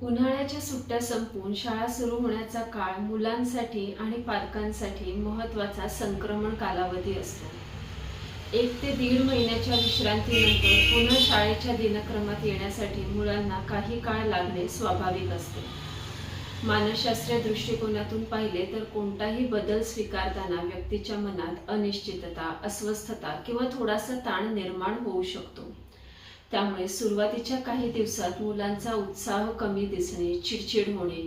उन्हाळ्याच्या सुट्ट्या संपून शाळा सुरू होण्याचा काळ मुलांसाठी आणि पालकांसाठी महत्त्वाचा संक्रमण कालावधी असतो. 1 ते 1.5 महिन्याच्या विश्रांतीनंतर पुन्हा शाळेच्या दिनक्रमात येण्यासाठी मुलांना काही काळ लागणे स्वाभाविक असते. मानसशास्त्रीय दृष्टिकोनातून पाहिले तर कोणताही बदल स्वीकारताना व्यक्तीच्या मनात अनिश्चितता, अस्वस्थता किंवा थोडासा ताण निर्माण होऊ शकतो. त्यामुळे सुरुवातीच्या काही दिवसात मुलांचा उत्साह कमी दिसणे, चिडचिड होणे,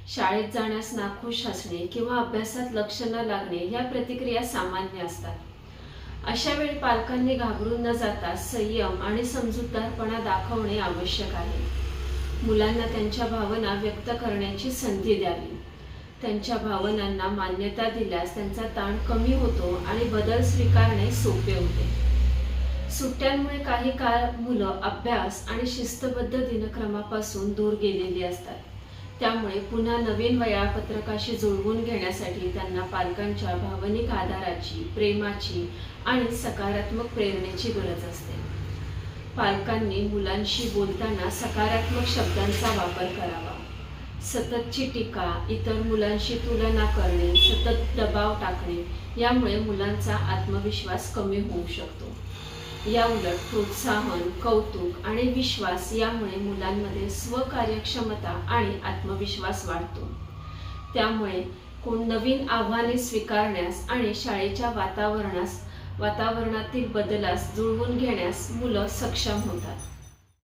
शाळेत जाण्यास नाखुश असणे किंवा अभ्यासात लक्ष न लागणे या प्रतिक्रिया सामान्य असतात. अशा वेळी पालकांनी घाबरून न जाता संयम आणि समजूतदारपणा दाखवणे आवश्यक आहे. मुलांना त्यांच्या भावना व्यक्त करण्याची संधी द्यावी. त्यांच्या भावनांना मान्यता दिल्यास त्यांचा ताण कमी होतो आणि बदल स्वीकारणे सोपे होते. सुट्ट्यांमुळे काही काळ मुलं अभ्यास आणि शिस्तबद्ध दिनक्रमापासून दूर गेलेली असतात. त्यामुळे पुन्हा नवीन वेळापत्रकाशी जुळवून घेण्यासाठी त्यांना पालकांच्या भावनिक आधाराची, प्रेमाची आणि सकारात्मक प्रेरणेची गरज असते. पालकांनी मुलांशी बोलताना सकारात्मक शब्दांचा वापर करावा. सततची टीका, इतर मुलांशी तुलना करणे, सतत दबाव टाकणे यामुळे मुलांचा आत्मविश्वास कमी होऊ शकतो. या उलट प्रोत्साहन, कौतुक आणि विश्वास यामुळे मुलांमध्ये स्वकार्यक्षमता आणि आत्मविश्वास वाढतो. त्यामुळे नवीन आव्हाने स्वीकारण्यास आणि शाळेच्या वातावरणातील बदलास जुळवून घेण्यास मुलं सक्षम होतात.